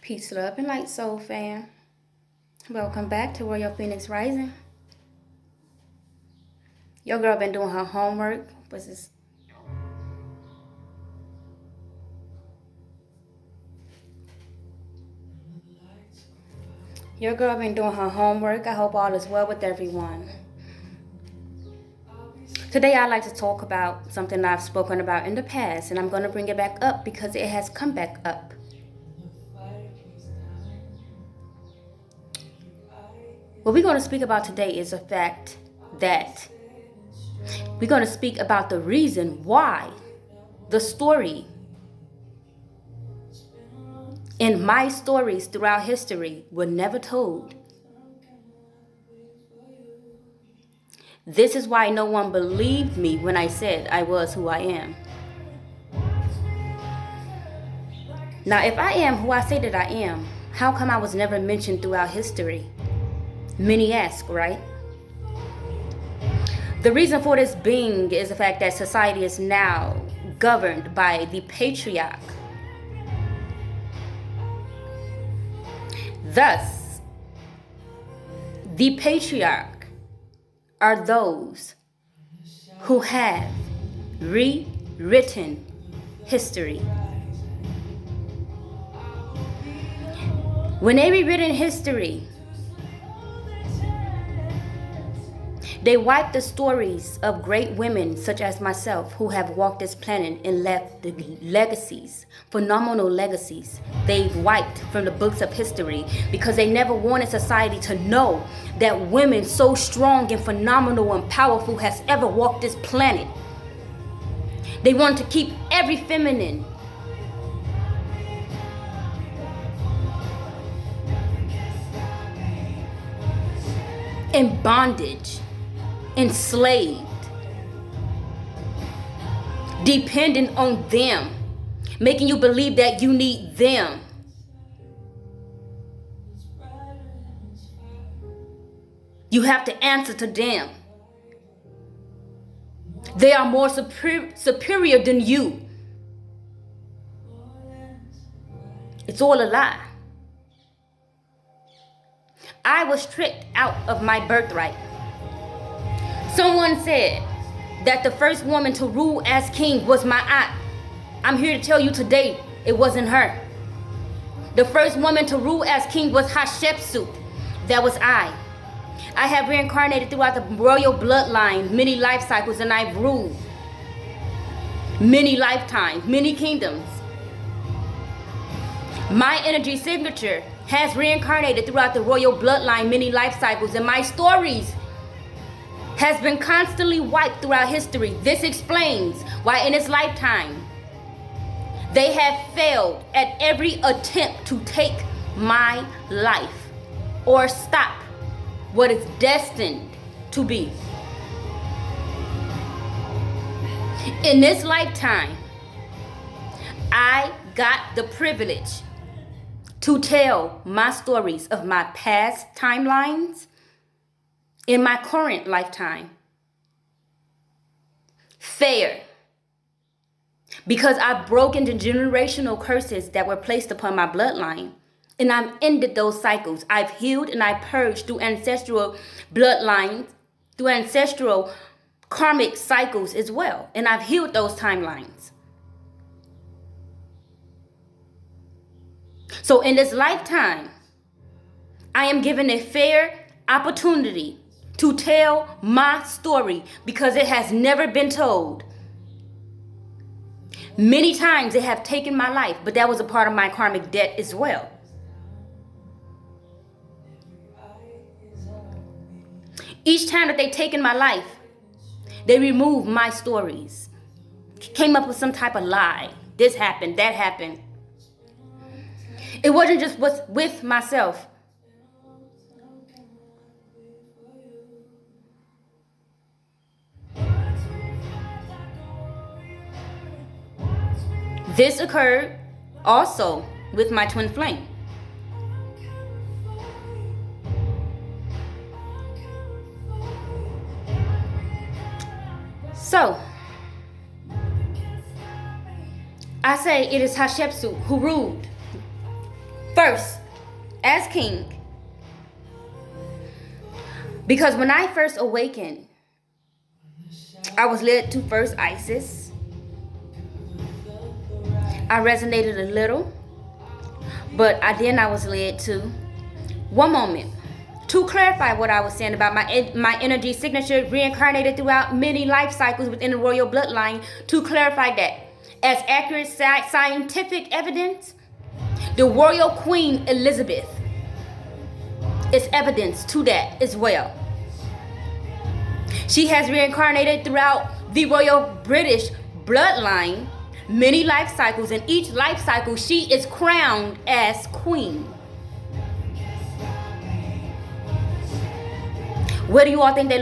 Peace, love, and light, soul fam. Welcome back to Royal Phoenix Rising. Your girl been doing her homework. Your girl been doing her homework. I hope all is well with everyone. Today I'd like to talk about something I've spoken about in the past, and I'm going to bring it back up because it has come back up. What we're going to speak about today is the fact that we're going to speak about the reason why the story in my stories throughout history were never told. This is why no one believed me when I said I was who I am. Now, if I am who I say that I am, how come I was never mentioned throughout history? Many ask, right? The reason for this being is the fact that society is now governed by the patriarch. Thus, the patriarch are those who have rewritten history. When they rewritten history, they wiped the stories of great women such as myself who have walked this planet and left the legacies, phenomenal legacies. They've wiped from the books of history because they never wanted society to know that women so strong and phenomenal and powerful has ever walked this planet. They wanted to keep every feminine in bondage, enslaved, dependent on them, making you believe that you need them. You have to answer to them. They are more superior than you. It's all a lie. I was tricked out of my birthright. Someone said that the first woman to rule as king was my aunt. I'm here to tell you today, it wasn't her. The first woman to rule as king was Hatshepsut. That was I. I have reincarnated throughout the royal bloodline, many life cycles, and I've ruled many lifetimes, many kingdoms. My energy signature has reincarnated throughout the royal bloodline, many life cycles, and my stories has been constantly wiped throughout history. This explains why in its lifetime they have failed at every attempt to take my life or stop what is destined to be. In this lifetime, I got the privilege to tell my stories of my past timelines in my current lifetime fair, because I've broken the generational curses that were placed upon my bloodline, and I've ended those cycles. I've healed and I purged through ancestral bloodlines, through ancestral karmic cycles as well, and I've healed those timelines. So in this lifetime, I am given a fair opportunity to tell my story because it has never been told. Many times they have taken my life, but that was a part of my karmic debt as well. Each time that they taken my life, they removed my stories, came up with some type of lie. This happened, that happened. It wasn't just with myself. This occurred also with my twin flame. So, I say it is Hatshepsut who ruled First, as king, because when I first awakened, I was led to first Isis. I resonated a little, but then I was led to, one moment, to clarify what I was saying about my energy signature reincarnated throughout many life cycles within the royal bloodline. To clarify that, as accurate scientific evidence, the royal Queen Elizabeth is evidence to that as well. She has reincarnated throughout the royal British bloodline many life cycles. In each life cycle, she is crowned as queen. Where do you all think they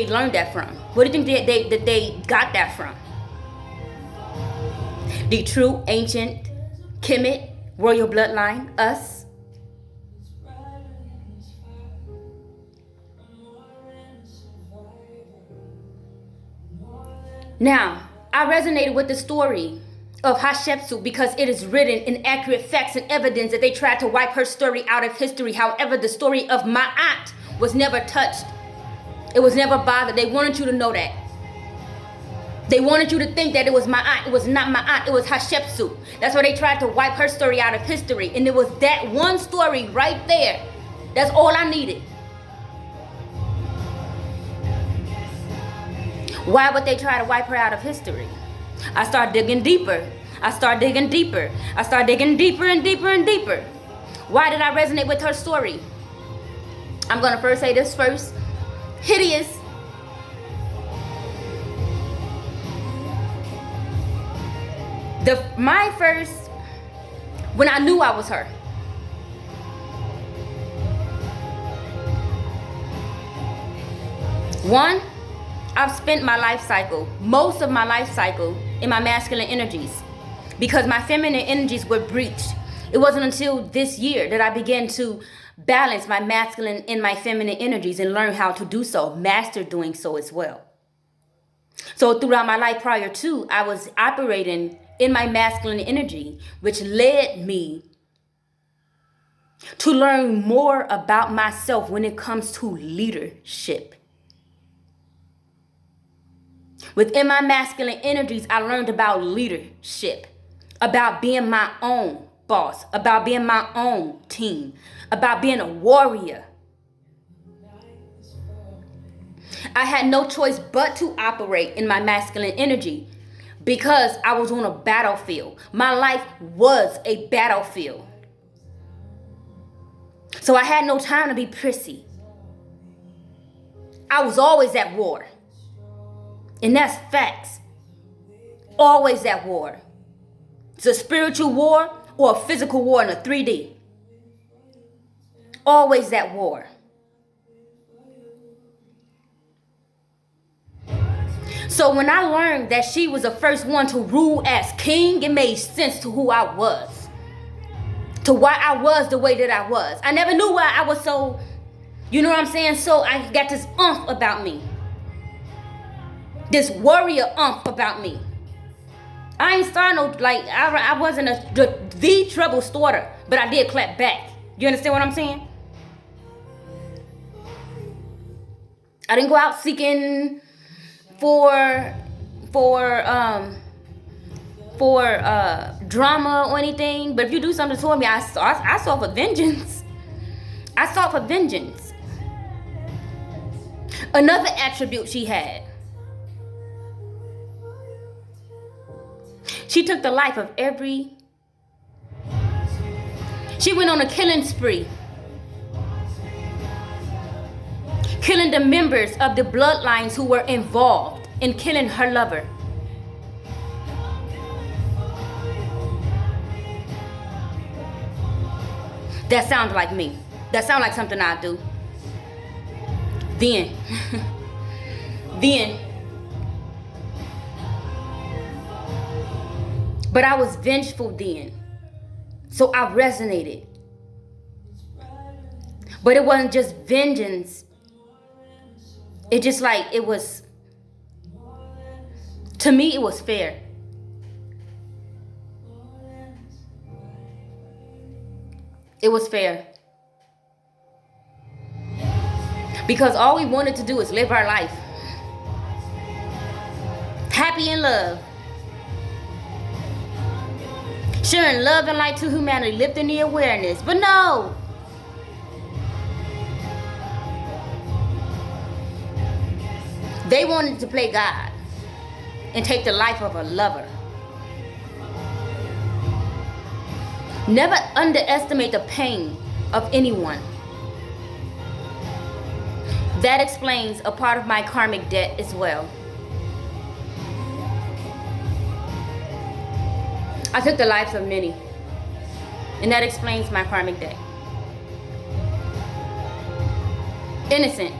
learned that from? Where do you think they got that from? The true ancient Kemet royal bloodline, us. Now, I resonated with the story of Hatshepsut because it is written in accurate facts and evidence that they tried to wipe her story out of history. However, the story of Ma'at was never touched. It was never bothered. They wanted you to know that. They wanted you to think that it was Ma'at. It was not Ma'at. It was Hatshepsut. That's why they tried to wipe her story out of history. And it was that one story right there. That's all I needed. Why would they try to wipe her out of history? I start digging deeper. I start digging deeper. I start digging deeper and deeper and deeper. Why did I resonate with her story? I'm going to first say this first. Hideous. My first, when I knew I was her. One, I've spent my life cycle, most of my life cycle, in my masculine energies because my feminine energies were breached. It wasn't until this year that I began to balance my masculine and my feminine energies and learn how to do so, master doing so as well. So throughout my life prior to, I was operating in my masculine energy, which led me to learn more about myself when it comes to leadership. Within my masculine energies, I learned about leadership, about being my own boss, about being my own team, about being a warrior. I had no choice but to operate in my masculine energy because I was on a battlefield. My life was a battlefield. So I had no time to be prissy. I was always at war. And that's facts. Always at war. It's a spiritual war or a physical war in a 3D. Always at war. So when I learned that she was the first one to rule as king, it made sense to who I was. To why I was the way that I was. I never knew why I was so, you know what I'm saying? So I got this umph about me. This warrior about me. I ain't starting no, like, I wasn't the trouble starter, but I did clap back. You understand what I'm saying? I didn't go out seeking for drama or anything, but if you do something toward me, I sought for vengeance. I sought for vengeance. Another attribute she had. She took the life of she went on a killing spree. Killing the members of the bloodlines who were involved in killing her lover. That sounds like me. That sounds like something I do. Then. But I was vengeful then. So I resonated. But it wasn't just vengeance. It just like, it was, to me, it was fair. It was fair. Because all we wanted to do is live our life. Happy in love. Sharing love and light to humanity, lifting the awareness. But no. They wanted to play God and take the life of a lover. Never underestimate the pain of anyone. That explains a part of my karmic debt as well. I took the lives of many, and that explains my karmic debt. Innocent.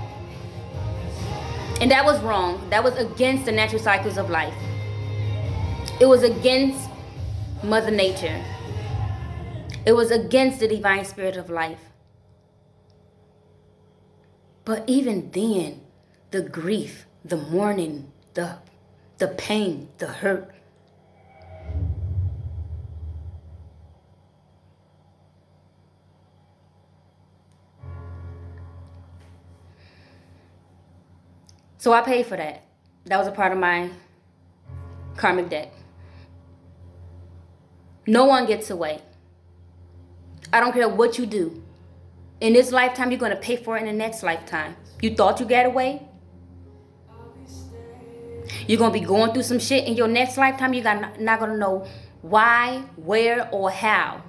And that was wrong. That was against the natural cycles of life. It was against Mother Nature. It was against the divine spirit of life. But even then, the grief, the mourning, the pain, the hurt. So I paid for that. That was a part of my karmic debt. No one gets away. I don't care what you do. In this lifetime, you're going to pay for it in the next lifetime. You thought you got away? You're going to be going through some shit in your next lifetime. You're not going to know why, where, or how.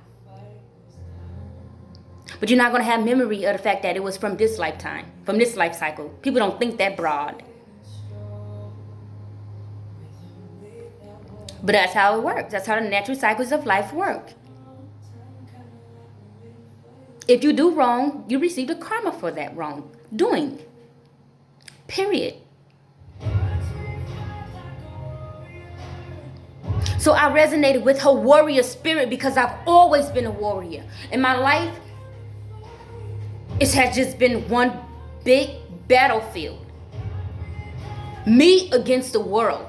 But you're not going to have memory of the fact that it was from this lifetime, from this life cycle. People don't think that broad. But that's how it works. That's how the natural cycles of life work. If you do wrong, you receive the karma for that wrong doing. Period. So I resonated with her warrior spirit because I've always been a warrior. In my life, it has just been one big battlefield. Me against the world.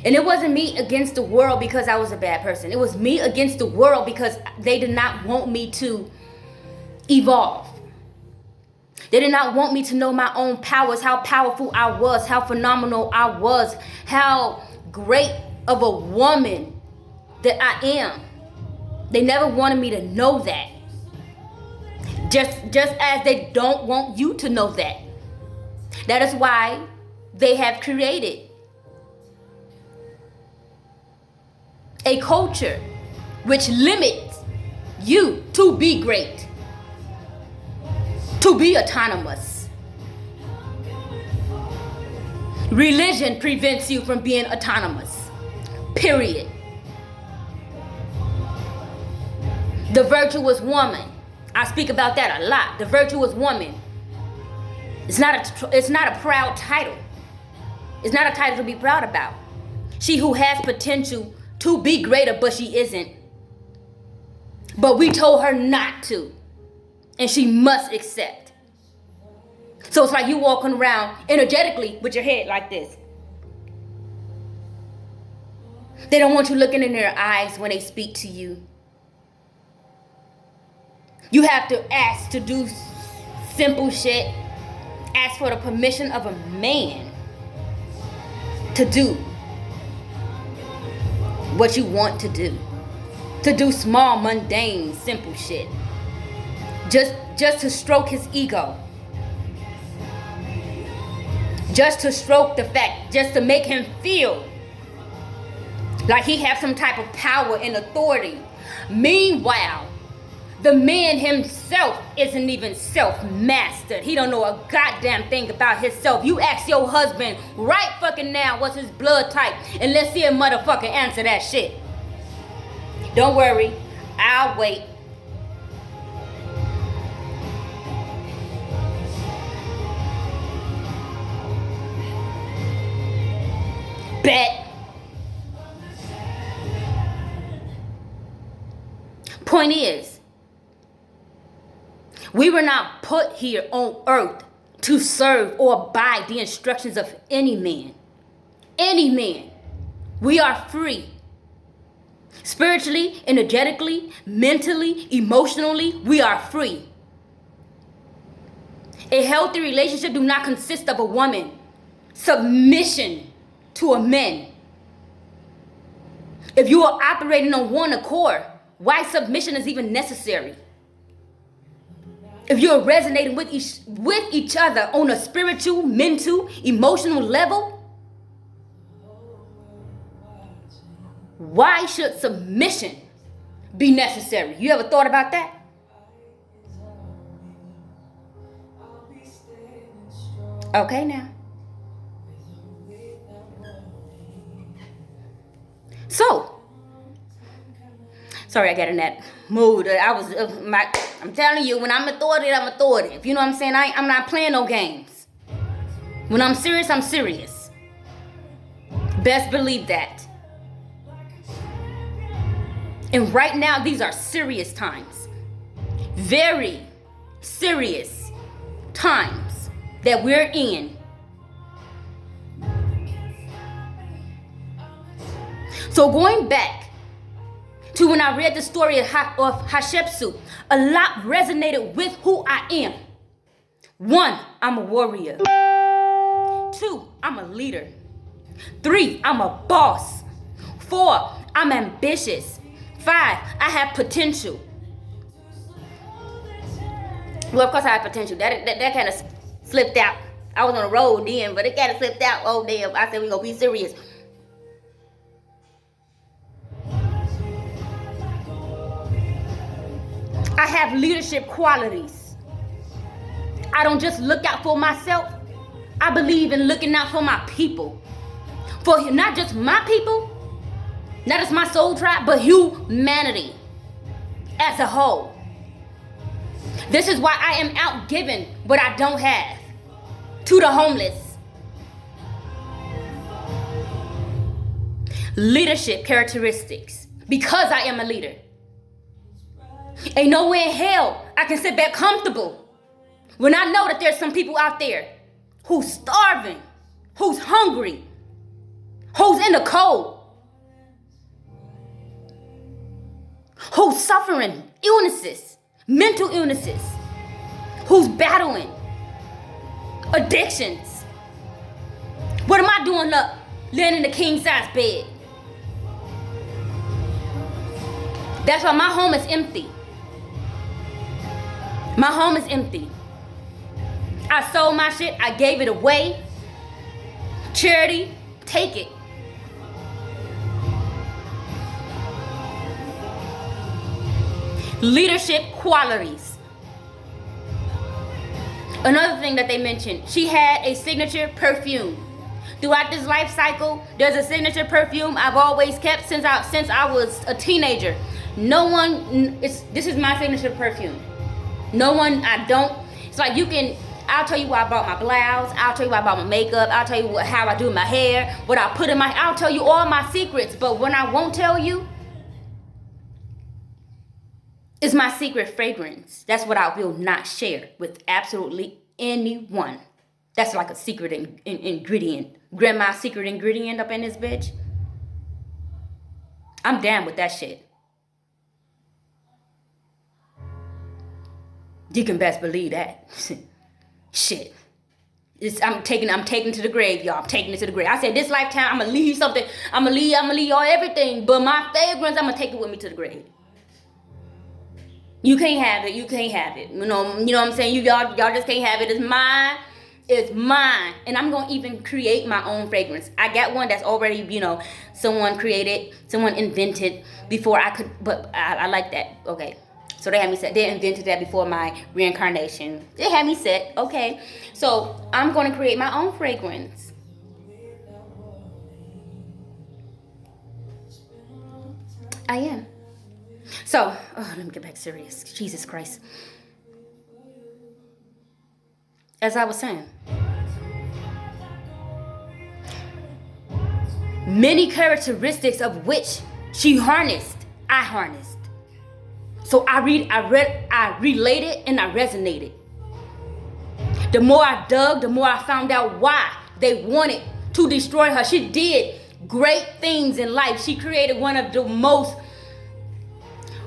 And it wasn't me against the world because I was a bad person. It was me against the world because they did not want me to evolve. They did not want me to know my own powers, how powerful I was, how phenomenal I was, how great of a woman that I am. They never wanted me to know that. Just as they don't want you to know that. That is why they have created a culture which limits you to be great, to be autonomous. Religion prevents you from being autonomous. Period. The virtuous woman. I speak about that a lot. The virtuous woman. It's not a proud title. It's not a title to be proud about. She who has potential to be greater, but she isn't. But we told her not to. And she must accept. So it's like you walking around energetically with your head like this. They don't want you looking in their eyes when they speak to you. You have to ask to do simple shit. Ask for the permission of a man to do what you want to do. To do small, mundane, simple shit. Just to stroke his ego. Just to stroke the fact, just to make him feel like he has some type of power and authority. Meanwhile, the man himself isn't even self-mastered. He don't know a goddamn thing about himself. You ask your husband right fucking now what's his blood type, and let's see a motherfucker answer that shit. Don't worry, I'll wait. Bet. Point is, we were not put here on earth to serve or abide the instructions of any man. Any man. We are free. Spiritually, energetically, mentally, emotionally, we are free. A healthy relationship do not consist of a woman submission to a man. If you are operating on one accord, why submission is even necessary? If you're resonating with each other on a spiritual, mental, emotional level, why should submission be necessary? You ever thought about that? Okay, now. So, sorry, I got in that mood. I'm telling you, when I'm authoritative. You know what I'm saying? I'm not playing no games. When I'm serious, I'm serious. Best believe that. And right now, these are serious times. Very serious times that we're in. So going back to when I read the story of Hatshepsut, a lot resonated with who I am. 1, I'm a warrior. 2, I'm a leader. 3, I'm a boss. 4, I'm ambitious. 5, I have potential. Well, of course I have potential. That kind of slipped out. I was on the road then, but it kind of slipped out. Oh, damn. I said we gonna be serious. I have leadership qualities. I don't just look out for myself. I believe in looking out for my people. For not just my people, not just my soul tribe, but humanity as a whole. This is why I am out giving what I don't have to the homeless. Leadership characteristics. Because I am a leader. Ain't nowhere in hell I can sit back comfortable when I know that there's some people out there who's starving, who's hungry, who's in the cold, who's suffering illnesses, mental illnesses, who's battling addictions. What am I doing up laying in the king size bed? That's why my home is empty. My home is empty. I sold my shit. I gave it away. Charity, take it. Leadership qualities. Another thing that they mentioned, she had a signature perfume. Throughout this life cycle, there's a signature perfume I've always kept since I was a teenager. This is my signature perfume. It's like I'll tell you where I bought my blouse, I'll tell you where I bought my makeup, I'll tell you how I do my hair, what I put in I'll tell you all my secrets, but what I won't tell you is my secret fragrance. That's what I will not share with absolutely anyone. That's like a secret ingredient. Grandma's secret ingredient up in this bitch. I'm down with that shit. You can best believe that. Shit. I'm taking it to the grave, y'all. I'm taking it to the grave. I said this lifetime, I'm gonna leave something. I'm gonna leave y'all everything. But my fragrance, I'm gonna take it with me to the grave. You can't have it. You can't have it. You know what I'm saying? Y'all just can't have it. It's mine. It's mine. And I'm gonna even create my own fragrance. I got one that's already, someone created, someone invented before I could, but I like that. Okay. So they had me set. They invented that before my reincarnation. They had me set. Okay. So I'm going to create my own fragrance. I am. So, let me get back serious. Jesus Christ. As I was saying, many characteristics of which she harnessed, I harnessed. So I related and I resonated. The more I dug, the more I found out why they wanted to destroy her. She did great things in life. She created one of the most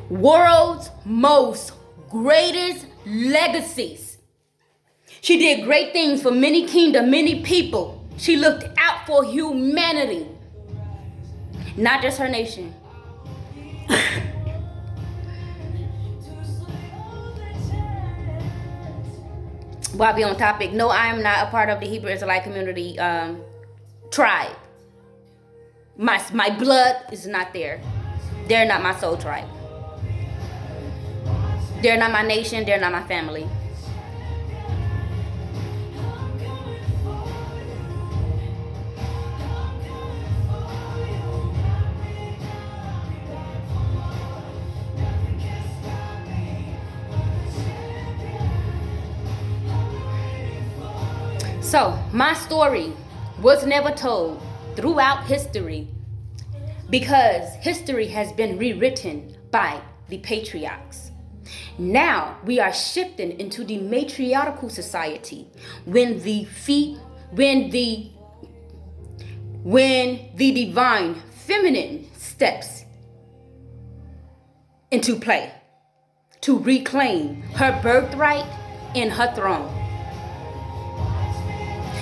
world's most greatest legacies. She did great things for many kingdom, many people. She looked out for humanity, not just her nation. While we on topic, no, I am not a part of the Hebrew Israelite community tribe. My blood is not there. They're not my soul tribe. They're not my nation. They're not my family. So, my story was never told throughout history because history has been rewritten by the patriarchs. Now we are shifting into the matriarchal society when the divine feminine steps into play to reclaim her birthright and her throne,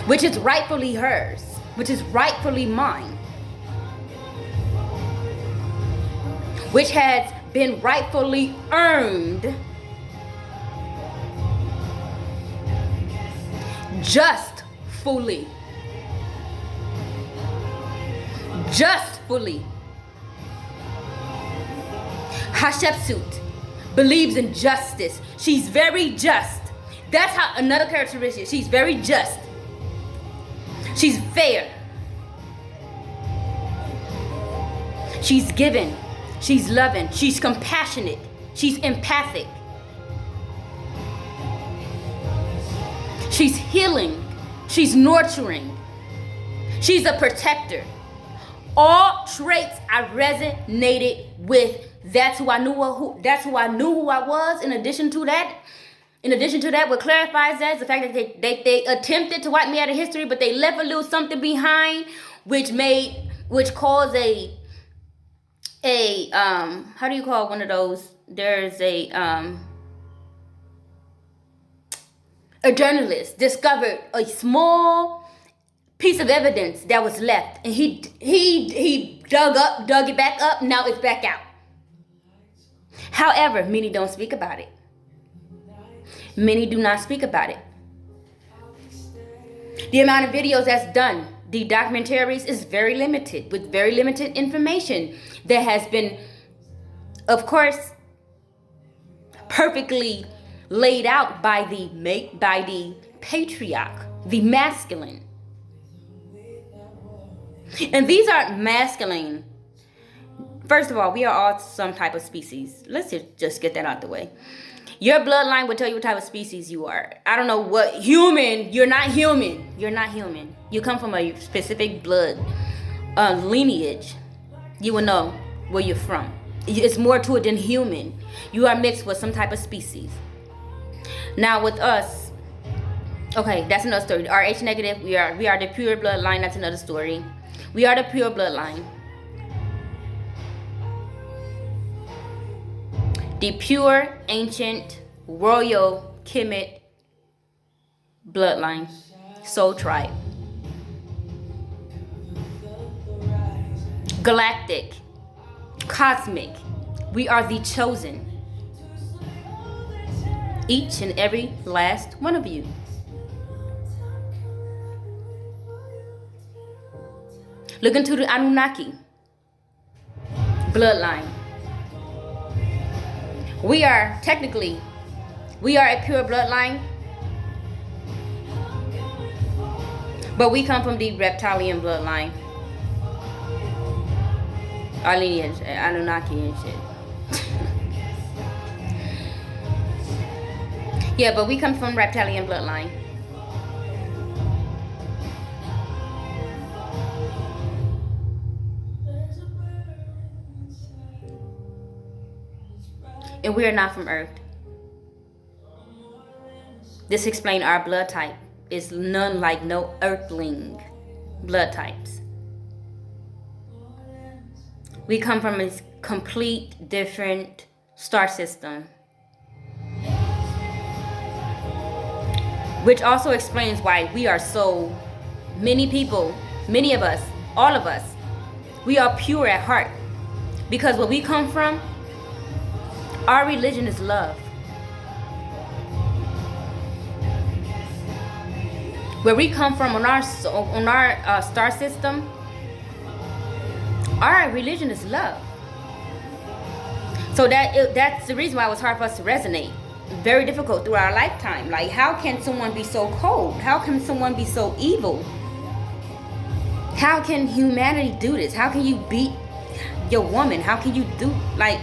which is rightfully hers, which is rightfully mine, which has been rightfully earned justfully. Hatshepsut believes in justice. She's very just. That's how another characteristic. She's very just. She's fair. She's giving. She's loving. She's compassionate. She's empathic. She's healing. She's nurturing. She's a protector. All traits I resonated with. That's who I knew who I was. In addition to that, what clarifies that is the fact that they attempted to wipe me out of history, but they left a little something behind, which caused a how do you call one of those? There's a journalist discovered a small piece of evidence that was left, and he dug it back up. Now it's back out. However, many don't speak about it. Many do not speak about it. The amount of videos that's done, the documentaries, is very limited, with very limited information that has been, of course, perfectly laid out by the patriarch, the masculine. And these aren't masculine. First of all, we are all some type of species. Let's just get that out the way. Your bloodline will tell you what type of species you are. I don't know what human. You're not human. You're not human. You come from a specific blood lineage. You will know where you're from. It's more to it than human. You are mixed with some type of species. Now with us, okay, that's another story. RH negative, we are the pure bloodline. That's another story. We are the pure bloodline. The pure, ancient, royal, Kemet bloodline, soul tribe. Galactic, cosmic. We are the chosen. Each and every last one of you. Look into the Anunnaki bloodline. We are a pure bloodline, but we come from the reptilian bloodline. Our lineage, Anunnaki and shit. Yeah, but we come from reptilian bloodline. And we are not from Earth. This explains our blood type is none like no earthling blood types. We come from a complete different star system. Which also explains why we are so, many people, many of us, all of us, we are pure at heart. Because where we come from, our religion is love. Where we come from on our star system, our religion is love. So that's the reason why it was hard for us to resonate. Very difficult through our lifetime. Like, how can someone be so cold? How can someone be so evil? How can humanity do this? How can you beat your woman? How can you do, like,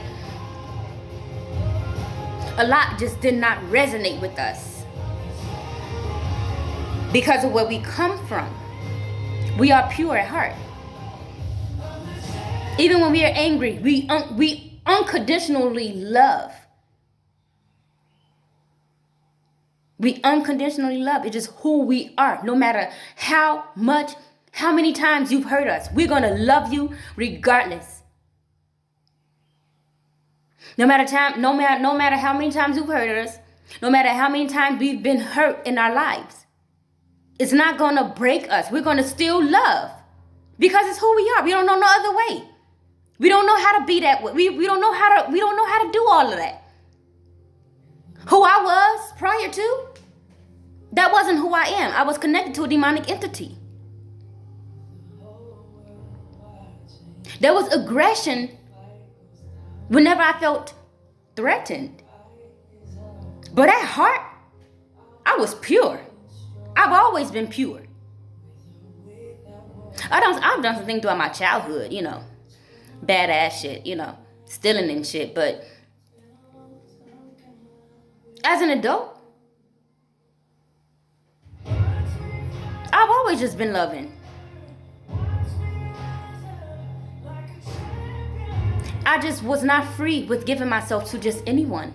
a lot just did not resonate with us because of where we come from. We are pure at heart. Even when we are angry, we unconditionally love. We unconditionally love. It's just who we are. No matter how many times you've hurt us, we're gonna love you regardless. No matter how many times you've hurt us, no matter how many times we've been hurt in our lives, it's not gonna break us. We're gonna still love because it's who we are. We don't know no other way. We don't know how to be that way. We don't know how to do all of that. Who I was prior to, that wasn't who I am. I was connected to a demonic entity. There was aggression whenever I felt threatened. But at heart, I was pure. I've always been pure. I've done some things throughout my childhood, badass shit, stealing and shit. But as an adult, I've always just been loving. I just was not free with giving myself to just anyone.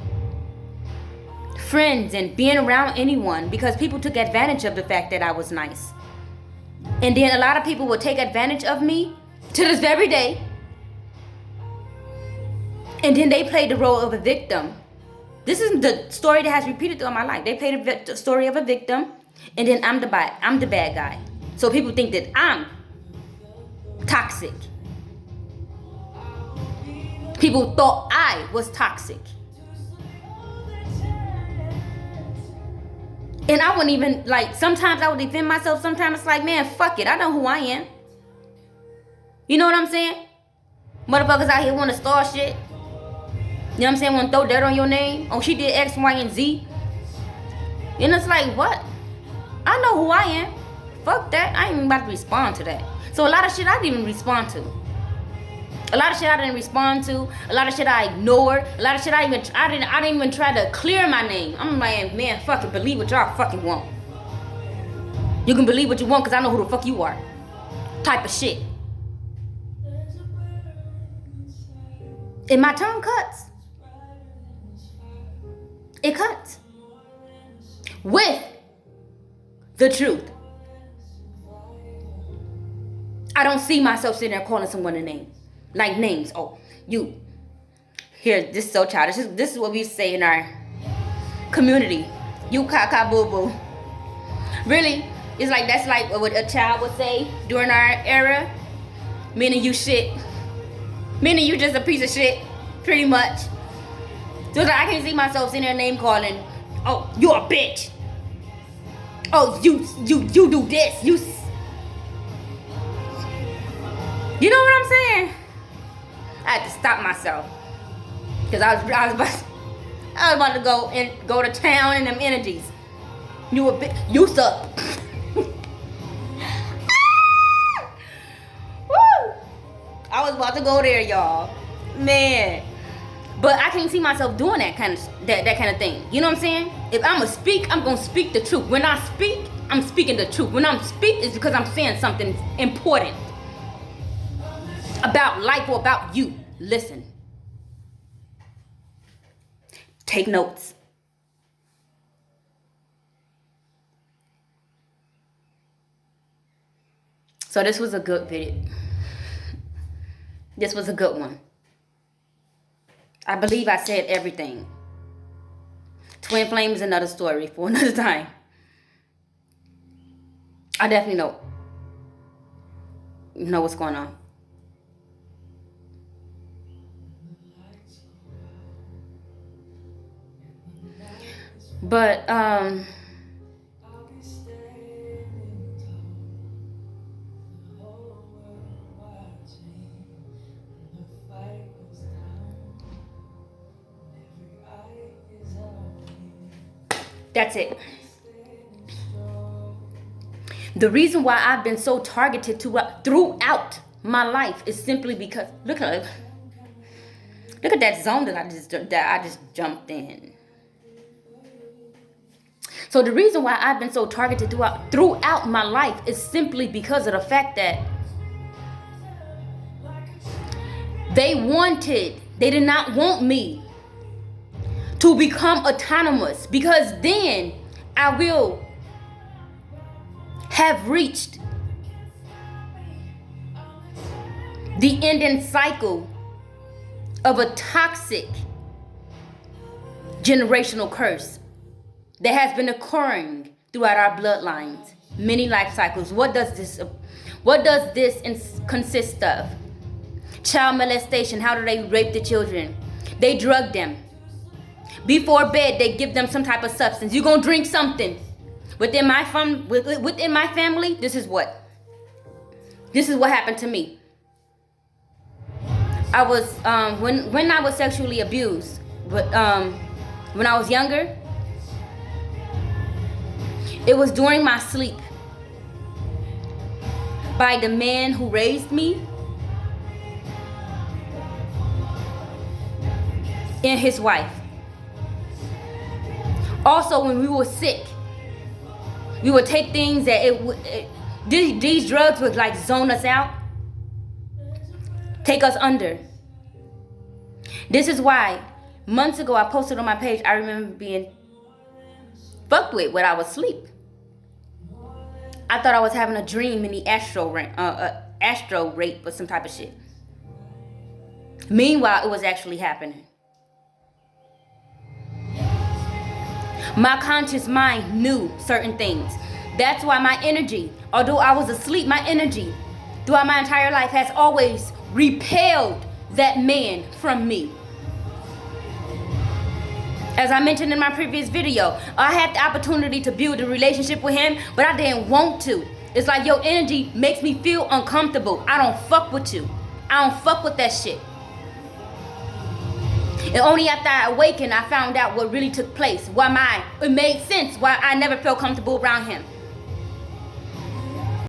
Friends and being around anyone, because people took advantage of the fact that I was nice. And then a lot of people would take advantage of me to this very day. And then they played the role of a victim. This is the story that has repeated throughout my life. They played the story of a victim, and then I'm the bad guy. So people think that I'm toxic. People thought I was toxic. And I wouldn't even, sometimes I would defend myself. Sometimes it's like, man, fuck it. I know who I am. You know what I'm saying? Motherfuckers out here want to start shit. You know what I'm saying? Want to throw dirt on your name. Oh, she did X, Y, and Z. And it's like, what? I know who I am. Fuck that. I ain't even about to respond to that. So a lot of shit I didn't even respond to. A lot of shit I didn't respond to. A lot of shit I ignored. A lot of shit I didn't even try to clear my name. I'm like, man, fucking believe what y'all fucking want. You can believe what you want because I know who the fuck you are. Type of shit. And my tongue cuts. It cuts. With the truth. I don't see myself sitting there calling someone a name. Like names. Oh, you. Here, this is so childish. This is what we say in our community. You caca boo boo. Really? It's like, that's like what a child would say during our era. Meaning you shit. Meaning you just a piece of shit. Pretty much. So it's like, I can see myself sitting there name calling. Oh, you a bitch. Oh, you do this. You know what I'm saying? I had to stop myself. Because I was about to go to town in them energies. You a bitch. You suck. Woo! I was about to go there, y'all. Man. But I can't see myself doing that kind of thing. You know what I'm saying? If I'm gonna speak, I'm gonna speak the truth. When I speak, I'm speaking the truth. When I'm speaking, it's because I'm saying something important about life or about you. Listen. Take notes. So this was a good video. This was a good one. I believe I said everything. Twin flame is another story for another time. I definitely know what's going on. But that's it. The reason why I've been so targeted throughout my life is simply because look at that zone that I just jumped in. So the reason why I've been so targeted throughout my life is simply because of the fact that they did not want me to become autonomous, because then I will have reached the ending cycle of a toxic generational curse that has been occurring throughout our bloodlines, many life cycles. What does this consist of? Child molestation. How do they rape the children? They drug them. Before bed, they give them some type of substance. You're gonna drink something. Within my family, this is what happened to me. I was when I was sexually abused, but when I was younger, it was during my sleep by the man who raised me and his wife. Also, when we were sick, we would take things that these drugs would like zone us out, take us under. This is why months ago I posted on my page, I remember being fucked with when I was asleep. I thought I was having a dream in the astro rape or some type of shit. Meanwhile, it was actually happening. My conscious mind knew certain things. That's why my energy, although I was asleep, my energy throughout my entire life has always repelled that man from me. As I mentioned in my previous video, I had the opportunity to build a relationship with him, but I didn't want to. It's like your energy makes me feel uncomfortable. I don't fuck with you. I don't fuck with that shit. And only after I awakened, I found out what really took place. It made sense why I never felt comfortable around him.